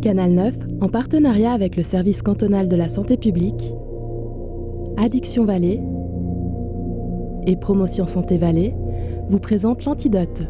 Canal 9, en partenariat avec le service cantonal de la santé publique, Addiction Vallée et Promotion Santé Vallée, vous présente l'Antidote.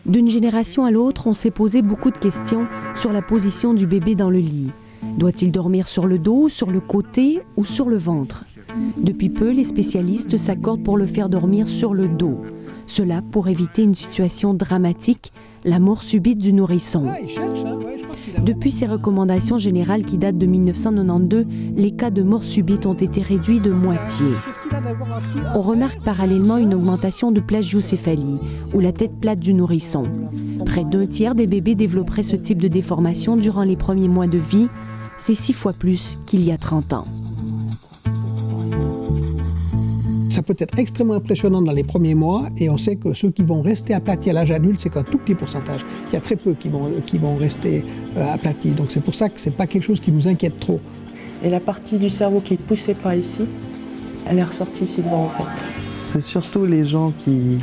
D'une génération à l'autre, on s'est posé beaucoup de questions sur la position du bébé dans le lit. Doit-il dormir sur le dos, sur le côté ou sur le ventre? Depuis peu, les spécialistes s'accordent pour le faire dormir sur le dos. Cela pour éviter une situation dramatique, la mort subite du nourrisson. Depuis ces recommandations générales qui datent de 1992, les cas de mort subite ont été réduits de moitié. On remarque parallèlement une augmentation de plagiocéphalie, ou la tête plate du nourrisson. Près d'un tiers des bébés développeraient ce type de déformation durant les premiers mois de vie. C'est 6 fois plus qu'il y a 30 ans. Ça peut être extrêmement impressionnant dans les premiers mois et on sait que ceux qui vont rester aplatis à l'âge adulte, c'est qu'un tout petit pourcentage. Il y a très peu qui vont rester aplatis. Donc c'est pour ça que ce n'est pas quelque chose qui nous inquiète trop. Et la partie du cerveau qui ne poussait pas ici, elle est ressortie ici devant en fait. C'est surtout les gens qui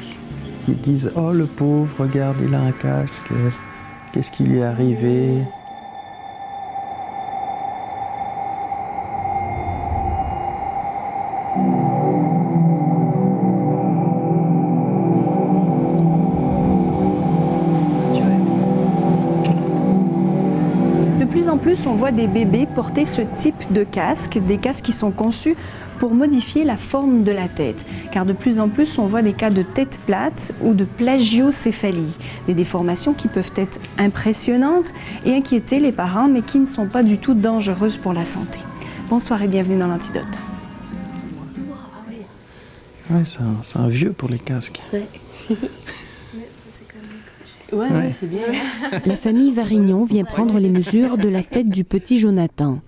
disent « Oh le pauvre, regarde, il a un casque, qu'est-ce qui lui est arrivé ?» On voit des bébés porter ce type de casque, des casques qui sont conçus pour modifier la forme de la tête. Car de plus en plus, on voit des cas de tête plate ou de plagiocéphalie, des déformations qui peuvent être impressionnantes et inquiéter les parents, mais qui ne sont pas du tout dangereuses pour la santé. Bonsoir et bienvenue dans l'Antidote. Ouais, c'est un vieux pour les casques. Ouais. Ouais, c'est bien. La famille Varignon vient prendre les mesures de la tête du petit Jonathan.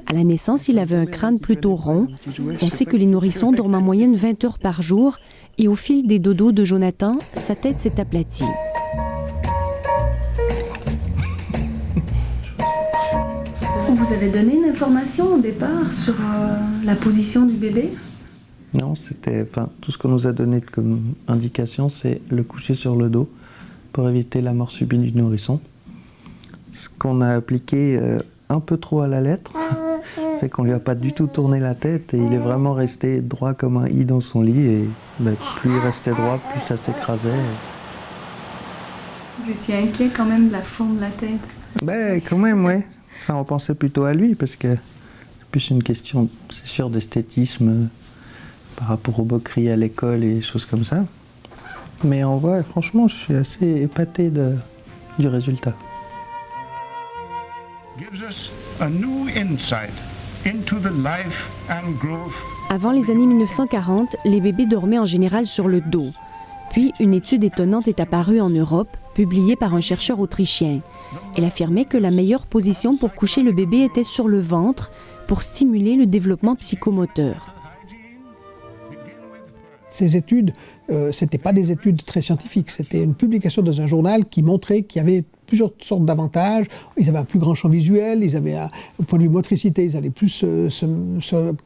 À la naissance, il avait un crâne plutôt rond. On sait que les nourrissons dorment en moyenne 20 heures par jour et au fil des dodos de Jonathan, sa tête s'est aplatie. Vous avez donné une information au départ sur la position du bébé ? Non, tout ce qu'on nous a donné comme indication, c'est le coucher sur le dos pour éviter la mort subite du nourrisson. Ce qu'on a appliqué un peu trop à la lettre, fait qu'on lui a pas du tout tourné la tête et il est vraiment resté droit comme un i dans son lit et plus il restait droit, plus ça s'écrasait. Vous étiez inquiet quand même de la forme de la tête? Quand même, ouais. Enfin, on pensait plutôt à lui parce que c'est plus une question, c'est sûr, d'esthétisme par rapport aux moqueries à l'école et des choses comme ça. Mais en vrai, franchement, je suis assez épaté du résultat. Avant les années 1940, les bébés dormaient en général sur le dos. Puis, une étude étonnante est apparue en Europe, publiée par un chercheur autrichien. Elle affirmait que la meilleure position pour coucher le bébé était sur le ventre pour stimuler le développement psychomoteur. Ces études, ce n'étaient pas des études très scientifiques, c'était une publication dans un journal qui montrait qu'il y avait plusieurs sortes d'avantages. Ils avaient un plus grand champ visuel, ils avaient, au point de vue motricité, ils allaient plus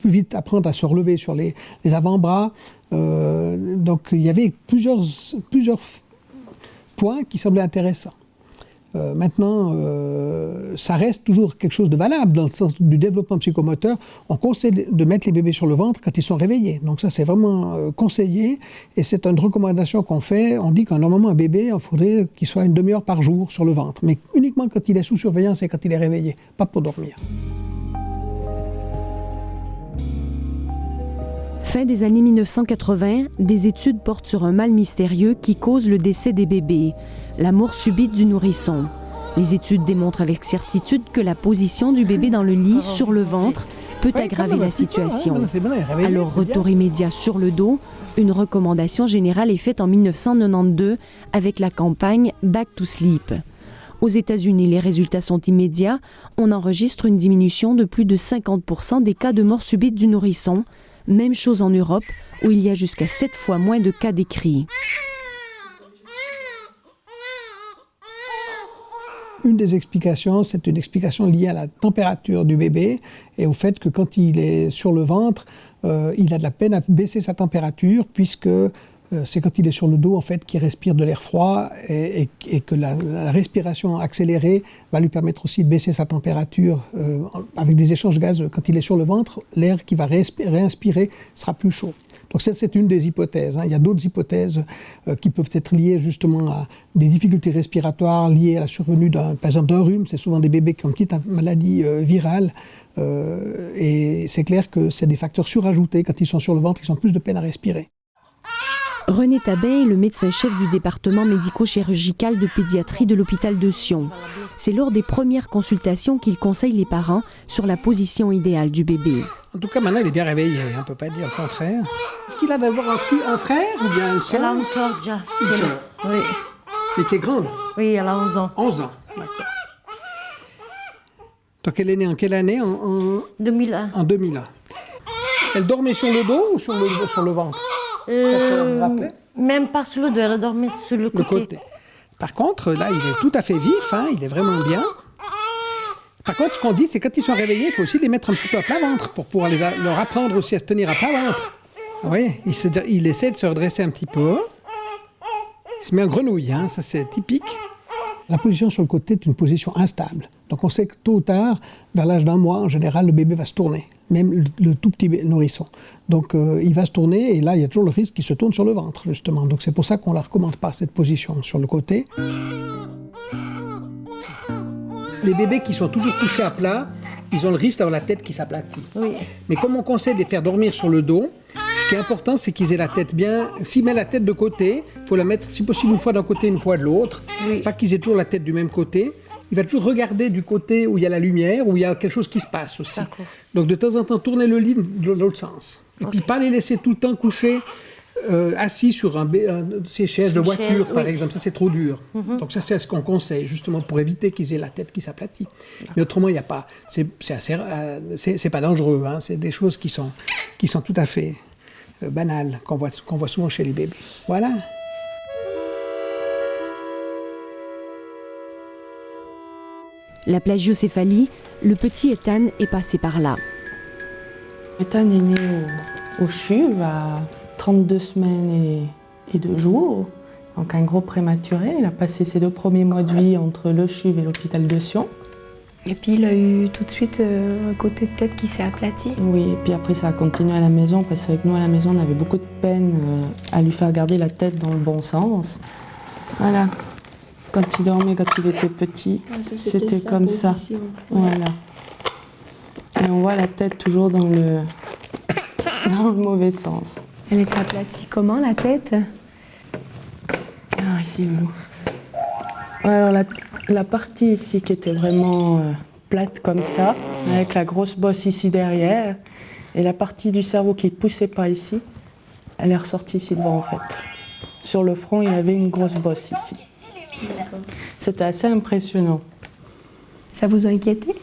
vite apprendre à se relever sur les avant-bras. Donc il y avait plusieurs points qui semblaient intéressants. Maintenant, ça reste toujours quelque chose de valable dans le sens du développement psychomoteur. On conseille de mettre les bébés sur le ventre quand ils sont réveillés. Donc ça, c'est vraiment conseillé et c'est une recommandation qu'on fait. On dit qu'un normalement un bébé, il faudrait qu'il soit une demi-heure par jour sur le ventre, mais uniquement quand il est sous surveillance et quand il est réveillé, pas pour dormir. Fin des années 1980, des études portent sur un mal mystérieux qui cause le décès des bébés, la mort subite du nourrisson. Les études démontrent avec certitude que la position du bébé dans le lit, sur le ventre, peut aggraver la situation. Alors, retour immédiat sur le dos, une recommandation générale est faite en 1992 avec la campagne Back to Sleep. Aux États-Unis, les résultats sont immédiats. On enregistre une diminution de plus de 50% des cas de mort subite du nourrisson, Même chose en Europe, où il y a jusqu'à 7 fois moins de cas décrits. Une des explications, c'est une explication liée à la température du bébé et au fait que quand il est sur le ventre, il a de la peine à baisser sa température puisque c'est quand il est sur le dos en fait qu'il respire de l'air froid et que la respiration accélérée va lui permettre aussi de baisser sa température avec des échanges gazeux. Quand il est sur le ventre, l'air qu'il va réinspirer sera plus chaud. Donc c'est une des hypothèses. Hein. Il y a d'autres hypothèses qui peuvent être liées justement à des difficultés respiratoires liées à la survenue par exemple d'un rhume. C'est souvent des bébés qui ont une petite maladie virale. Et c'est clair que c'est des facteurs surajoutés. Quand ils sont sur le ventre, ils ont plus de peine à respirer. René Tabet est le médecin-chef du département médico-chirurgical de pédiatrie de l'hôpital de Sion. C'est lors des premières consultations qu'il conseille les parents sur la position idéale du bébé. En tout cas, maintenant, il est bien réveillé, on ne peut pas dire le contraire. Est-ce qu'il a d'abord un frère ou bien une sœur? Elle a une sœur déjà. Une sœur. Oui. Mais qui est grande? Oui, elle a 11 ans. 11 ans, d'accord. Donc elle est née en quelle année? En 2001. En 2001. Elle dormait sur le dos ou sur le ventre? Même pas sur le dos, elle a dormi sur le côté. Par contre, là, il est tout à fait vif, hein, il est vraiment bien. Par contre, ce qu'on dit, c'est quand ils sont réveillés, il faut aussi les mettre un petit peu à plat ventre pour pouvoir leur apprendre aussi à se tenir à plat ventre. Vous voyez, il essaie de se redresser un petit peu. Il se met en grenouille, hein, ça c'est typique. La position sur le côté est une position instable. Donc on sait que tôt ou tard, vers l'âge d'1 mois, en général, le bébé va se tourner. Même le tout petit nourrisson. Donc il va se tourner et là, il y a toujours le risque qu'il se tourne sur le ventre, justement. Donc c'est pour ça qu'on ne la recommande pas, cette position sur le côté. Les bébés qui sont toujours couchés à plat, ils ont le risque d'avoir la tête qui s'aplatit. Oui. Mais comme on conseille de les faire dormir sur le dos, ce qui est important, c'est qu'ils aient la tête bien... S'ils mettent la tête de côté, il faut la mettre, si possible, une fois d'un côté, une fois de l'autre. Oui. Pas qu'ils aient toujours la tête du même côté. Il va toujours regarder du côté où il y a la lumière, où il y a quelque chose qui se passe aussi. D'accord. Donc de temps en temps, tourner le lit de l'autre sens. Et puis pas les laisser tout le temps couchés, assis sur ces chaises de voiture, par exemple. Ça, c'est trop dur. Donc ça, c'est ce qu'on conseille, justement, pour éviter qu'ils aient la tête qui s'aplatit. Mais autrement, il n'y a pas... C'est pas dangereux, hein. C'est des choses qui sont tout à fait banales, qu'on voit souvent chez les bébés. Voilà. La plagiocéphalie, le petit Ethan est passé par là. Ethan est né au CHUV à 32 semaines et 2 jours, donc un gros prématuré. Il a passé ses 2 premiers mois de vie entre le CHUV et l'hôpital de Sion. Et puis il a eu tout de suite un côté de tête qui s'est aplati. Oui, et puis après ça a continué à la maison, parce qu'avec nous à la maison on avait beaucoup de peine à lui faire garder la tête dans le bon sens. Voilà. Quand il dormait, quand il était petit, c'était comme ça. Voilà. Et on voit la tête toujours dans le mauvais sens. Elle est aplatie comment, la tête? Ah, ici, alors la partie ici qui était vraiment plate comme ça, avec la grosse bosse ici derrière, et la partie du cerveau qui ne poussait pas ici, elle est ressortie ici devant en fait. Sur le front, il avait une grosse bosse ici. C'était assez impressionnant. Ça vous a inquiété?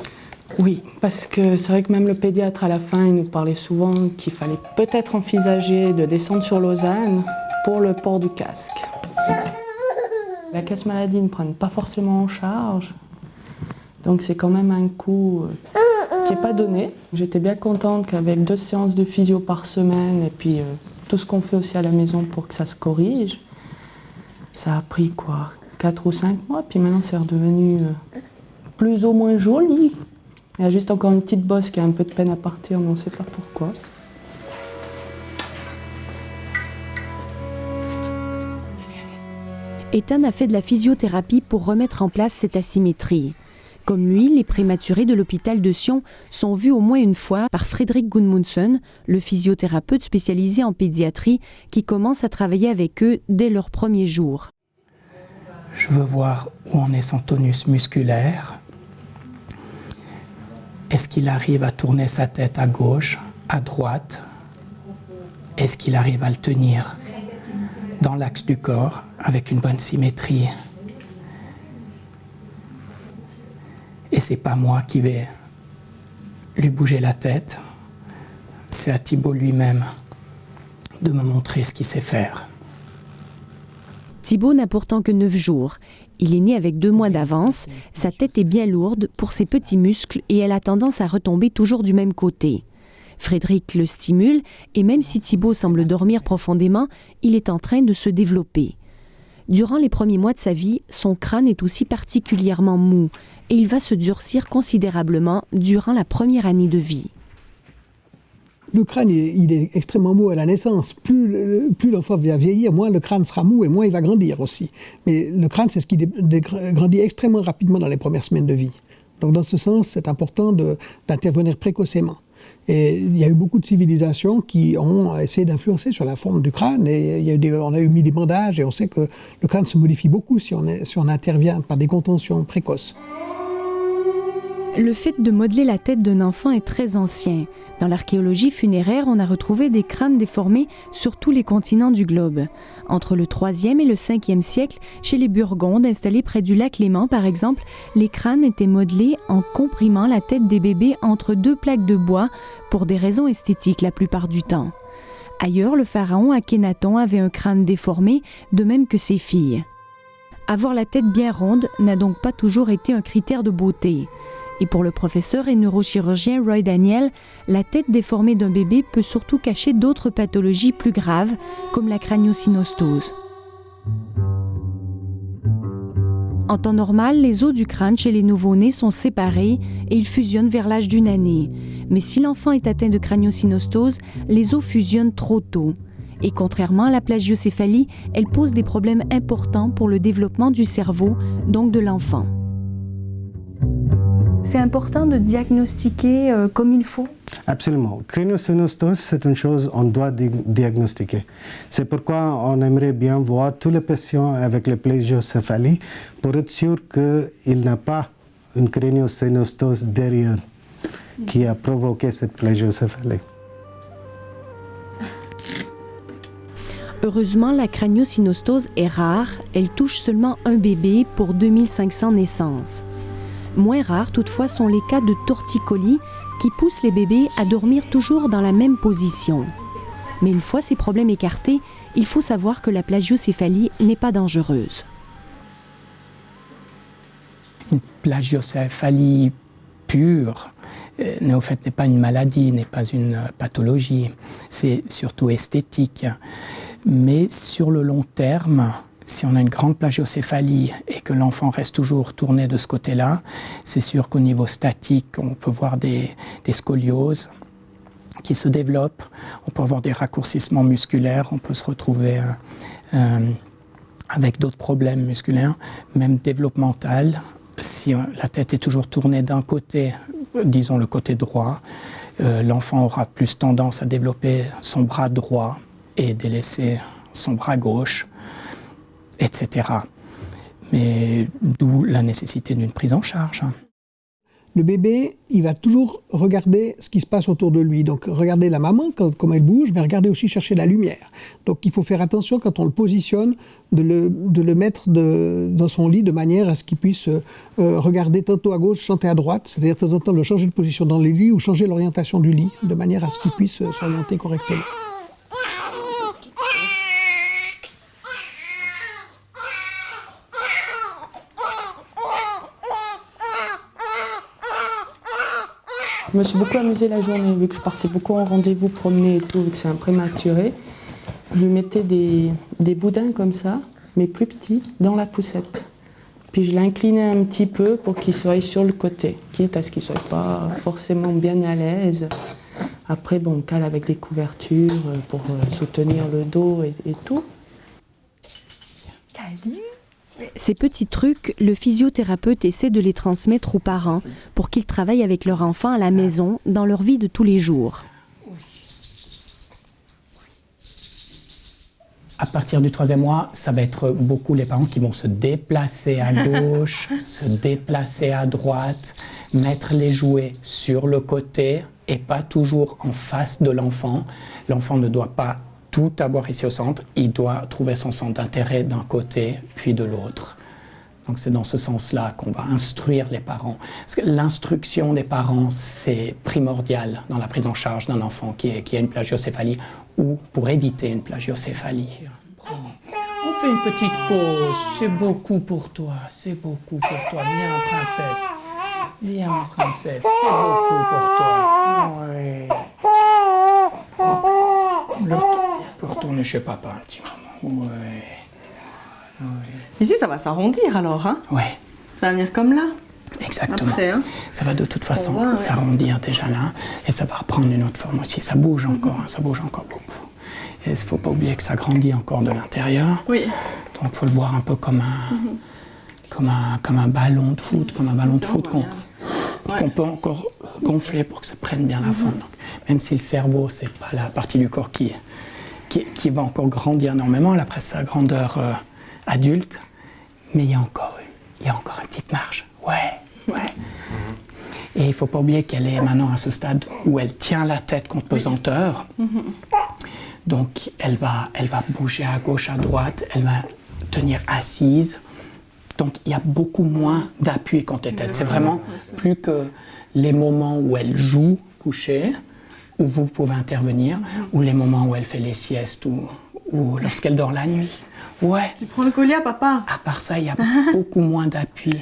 Oui, parce que c'est vrai que même le pédiatre à la fin, il nous parlait souvent qu'il fallait peut-être envisager de descendre sur Lausanne pour le port du casque. La caisse maladie ne prennent pas forcément en charge, donc c'est quand même un coût qui n'est pas donné. J'étais bien contente qu'avec 2 séances de physio par semaine et puis tout ce qu'on fait aussi à la maison pour que ça se corrige, ça a pris quoi, 4 ou 5 mois, puis maintenant c'est redevenu plus ou moins joli. Il y a juste encore une petite bosse qui a un peu de peine à partir, mais on ne sait pas pourquoi. Ethan a fait de la physiothérapie pour remettre en place cette asymétrie. Comme lui, les prématurés de l'hôpital de Sion sont vus au moins une fois par Frédéric Gudmundsen, le physiothérapeute spécialisé en pédiatrie qui commence à travailler avec eux dès leur premier jour. Je veux voir où en est son tonus musculaire. Est-ce qu'il arrive à tourner sa tête à gauche, à droite? Est-ce qu'il arrive à le tenir dans l'axe du corps avec une bonne symétrie? Et c'est pas moi qui vais lui bouger la tête. c'est à Thibaut lui-même de me montrer ce qu'il sait faire. Thibaut n'a pourtant que 9 jours. Il est né avec 2 mois d'avance, sa tête est bien lourde pour ses petits muscles et elle a tendance à retomber toujours du même côté. Frédéric le stimule et même si Thibaut semble dormir profondément, il est en train de se développer. Durant les premiers mois de sa vie, son crâne est aussi particulièrement mou et il va se durcir considérablement durant la première année de vie. Le crâne, il est extrêmement mou à la naissance. Plus l'enfant va vieillir, moins le crâne sera mou et moins il va grandir aussi. Mais le crâne, c'est ce qui grandit extrêmement rapidement dans les premières semaines de vie. Donc dans ce sens, c'est important d'intervenir précocement. Et il y a eu beaucoup de civilisations qui ont essayé d'influencer sur la forme du crâne. Et on a mis des bandages et on sait que le crâne se modifie beaucoup si on intervient par des contentions précoces. Le fait de modeler la tête d'un enfant est très ancien. Dans l'archéologie funéraire, on a retrouvé des crânes déformés sur tous les continents du globe. Entre le 3e et le 5e siècle, chez les Burgondes installés près du lac Léman par exemple, les crânes étaient modelés en comprimant la tête des bébés entre 2 plaques de bois pour des raisons esthétiques la plupart du temps. Ailleurs, le pharaon Akhénaton avait un crâne déformé, de même que ses filles. Avoir la tête bien ronde n'a donc pas toujours été un critère de beauté. Et pour le professeur et neurochirurgien Roy Daniel, la tête déformée d'un bébé peut surtout cacher d'autres pathologies plus graves, comme la craniosynostose. En temps normal, les os du crâne chez les nouveau-nés sont séparés et ils fusionnent vers l'âge d'1 année. Mais si l'enfant est atteint de craniosynostose, les os fusionnent trop tôt. Et contrairement à la plagiocéphalie, elle pose des problèmes importants pour le développement du cerveau, donc de l'enfant. C'est important de diagnostiquer comme il faut. Absolument. Craniosynostose, c'est une chose qu'on doit diagnostiquer. C'est pourquoi on aimerait bien voir tous les patients avec la plagiocéphalie pour être sûr qu'il n'a pas une craniosynostose derrière qui a provoqué cette plagiocéphalie. Heureusement, la craniosynostose est rare. Elle touche seulement un bébé pour 2500 naissances. Moins rares toutefois sont les cas de torticolis qui poussent les bébés à dormir toujours dans la même position. Mais une fois ces problèmes écartés, il faut savoir que la plagiocéphalie n'est pas dangereuse. Une plagiocéphalie pure, au fait, n'est pas une maladie, n'est pas une pathologie. C'est surtout esthétique. Mais sur le long terme, si on a une grande plagiocéphalie et que l'enfant reste toujours tourné de ce côté-là, c'est sûr qu'au niveau statique, on peut voir des scolioses qui se développent, on peut avoir des raccourcissements musculaires, on peut se retrouver avec d'autres problèmes musculaires, même développemental. Si la tête est toujours tournée d'un côté, disons le côté droit, l'enfant aura plus tendance à développer son bras droit et délaisser son bras gauche, etc. Mais d'où la nécessité d'une prise en charge. Le bébé, il va toujours regarder ce qui se passe autour de lui. Donc, regarder la maman, comment elle bouge, mais regarder aussi chercher la lumière. Donc, il faut faire attention quand on le positionne, de le mettre dans son lit de manière à ce qu'il puisse regarder tantôt à gauche, tantôt à droite. C'est-à-dire, de temps en temps, le changer de position dans le lit ou changer l'orientation du lit, de manière à ce qu'il puisse s'orienter correctement. Je me suis beaucoup amusée la journée, vu que je partais beaucoup en rendez-vous, promener et tout, vu que c'est un prématuré. Je lui mettais des boudins comme ça, mais plus petits, dans la poussette. Puis je l'inclinais un petit peu pour qu'il soit sur le côté, quitte à ce qu'il ne soit pas forcément bien à l'aise. Après, bon, on cale avec des couvertures pour soutenir le dos et tout. Ces petits trucs, le physiothérapeute essaie de les transmettre aux parents pour qu'ils travaillent avec leur enfant à la maison, dans leur vie de tous les jours. À partir du 3e mois, ça va être beaucoup les parents qui vont se déplacer à gauche, se déplacer à droite, mettre les jouets sur le côté et pas toujours en face de l'enfant. L'enfant ne doit pas tout avoir ici au centre, il doit trouver son centre d'intérêt d'un côté puis de l'autre. Donc c'est dans ce sens-là qu'on va instruire les parents. Parce que l'instruction des parents, c'est primordial dans la prise en charge d'un enfant qui a une plagiocéphalie ou pour éviter une plagiocéphalie. On fait une petite pause, c'est beaucoup pour toi, c'est beaucoup pour toi. Viens, princesse. Viens, princesse, c'est beaucoup pour toi. Oui. On peut retourner chez papa un petit moment. Oui. Ici, ça va s'arrondir alors, hein? Oui. Ça va venir comme là? Exactement. Après, hein? Ça va de toute façon s'arrondir déjà là, et ça va reprendre une autre forme aussi. Ça bouge encore, ça bouge encore beaucoup. Et il ne faut pas oublier que ça grandit encore de l'intérieur. Oui. Donc il faut le voir un peu comme un ballon de foot, qu'on peut encore gonfler pour que ça prenne bien la forme. Donc, même si le cerveau, c'est pas la partie du corps qui va encore grandir énormément, après sa grandeur adulte, mais il y a encore une petite marge. Ouais. Et il ne faut pas oublier qu'elle est maintenant à ce stade où elle tient la tête contre pesanteur. Donc elle va bouger à gauche, à droite, elle va tenir assise. Donc il y a beaucoup moins d'appui contre les têtes. C'est vraiment plus que les moments où elle joue couchée, où vous pouvez intervenir, ou les moments où elle fait les siestes, ou lorsqu'elle dort la nuit. Ouais. Tu prends le collier, papa? À part ça, il y a beaucoup moins d'appui.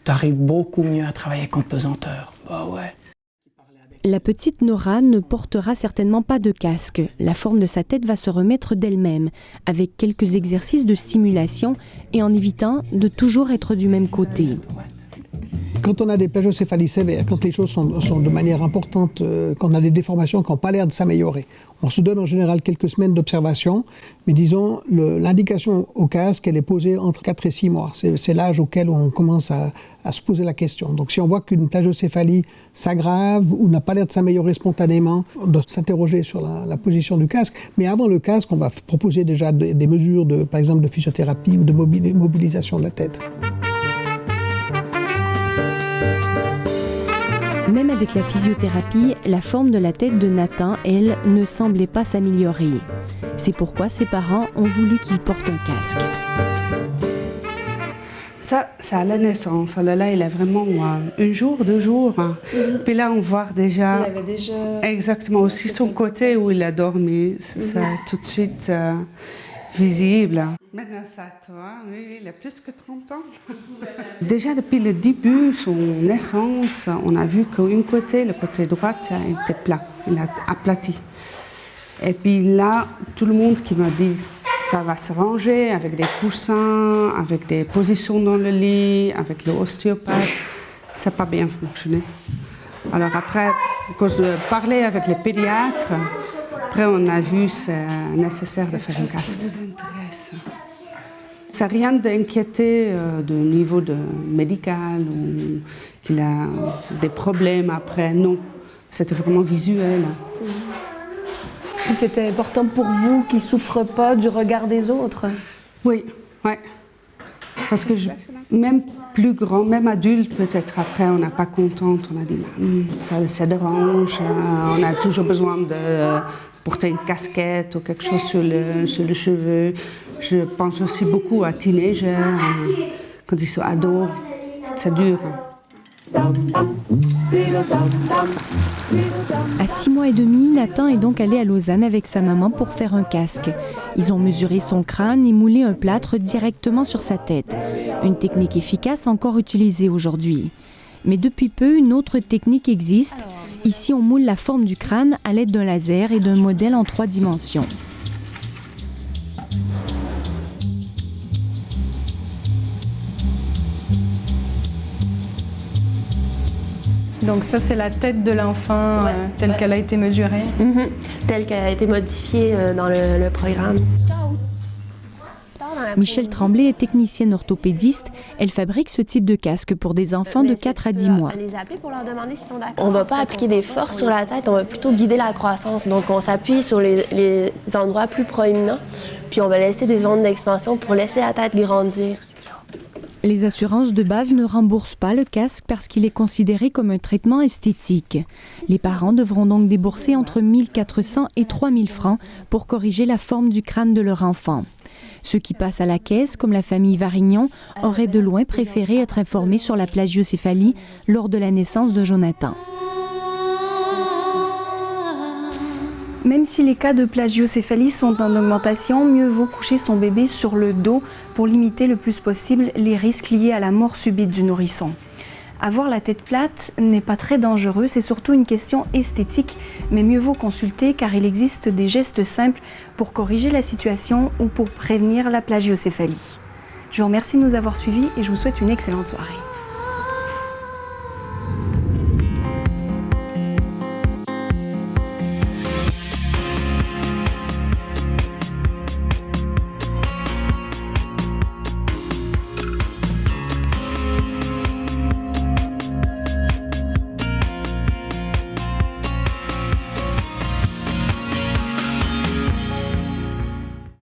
Tu arrives beaucoup mieux à travailler contre pesanteur. Bah ouais. La petite Nora ne portera certainement pas de casque. La forme de sa tête va se remettre d'elle-même, avec quelques exercices de stimulation et en évitant de toujours être du même côté. Quand on a des plagiocéphalies sévères, quand les choses sont de manière importante, quand on a des déformations qui n'ont pas l'air de s'améliorer, on se donne en général quelques semaines d'observation, mais disons, l'indication au casque, elle est posée entre 4 et 6 mois. C'est l'âge auquel on commence à se poser la question. Donc si on voit qu'une plagiocéphalie s'aggrave ou n'a pas l'air de s'améliorer spontanément, on doit s'interroger sur la position du casque. Mais avant le casque, on va proposer déjà des mesures, par exemple, de physiothérapie ou de mobilisation de la tête. Même avec la physiothérapie, la forme de la tête de Nathan, elle, ne semblait pas s'améliorer. C'est pourquoi ses parents ont voulu qu'il porte un casque. Ça, c'est à la naissance. Là, il a vraiment 1 jour, 2 jours. Puis là, on voit déjà... Il avait déjà... Exactement, aussi son côté où il a dormi. C'est ça, tout de suite visible. Maintenant, ça, toi, oui, il a plus que 30 ans. Déjà, depuis le début, son naissance, on a vu qu'un côté, le côté droit, il était plat, il a aplati. Et puis là, tout le monde qui m'a dit ça va se ranger avec des coussins, avec des positions dans le lit, avec l'ostéopathe, ça n'a pas bien fonctionné. Alors après, à cause de parler avec les pédiatres, après on a vu que c'est nécessaire de faire un casque. Ça vous intéresse? Ça n'a rien d'inquiété de niveau médical ou qu'il a des problèmes après, non. C'était vraiment visuel. C'était important pour vous qu'il ne souffre pas du regard des autres? Oui. Parce que même plus grand, même adulte peut-être, après on n'a pas contente, on a dit ça dérange, on a toujours besoin de porter une casquette ou quelque chose sur le cheveu. Je pense aussi beaucoup à teenagers, quand ils sont ados, c'est dur. À 6 mois et demi, Nathan est donc allé à Lausanne avec sa maman pour faire un casque. Ils ont mesuré son crâne et moulé un plâtre directement sur sa tête. Une technique efficace encore utilisée aujourd'hui. Mais depuis peu, une autre technique existe. Ici, on moule la forme du crâne à l'aide d'un laser et d'un modèle en 3 dimensions. Donc ça, c'est la tête de l'enfant telle qu'elle a été mesurée? Telle qu'elle a été modifiée dans le programme. Michel Tremblay est technicienne orthopédiste. Elle fabrique ce type de casque pour des enfants de 4 à 10 mois. On ne va pas appliquer des forces sur la tête, on va plutôt guider la croissance. Donc on s'appuie sur les endroits plus proéminents, puis on va laisser des zones d'expansion pour laisser la tête grandir. Les assurances de base ne remboursent pas le casque parce qu'il est considéré comme un traitement esthétique. Les parents devront donc débourser entre 1 400 et 3 000 francs pour corriger la forme du crâne de leur enfant. Ceux qui passent à la caisse, comme la famille Varignon, auraient de loin préféré être informés sur la plagiocéphalie lors de la naissance de Jonathan. Même si les cas de plagiocéphalie sont en augmentation, mieux vaut coucher son bébé sur le dos pour limiter le plus possible les risques liés à la mort subite du nourrisson. Avoir la tête plate n'est pas très dangereux, c'est surtout une question esthétique, mais mieux vaut consulter car il existe des gestes simples pour corriger la situation ou pour prévenir la plagiocéphalie. Je vous remercie de nous avoir suivis et je vous souhaite une excellente soirée.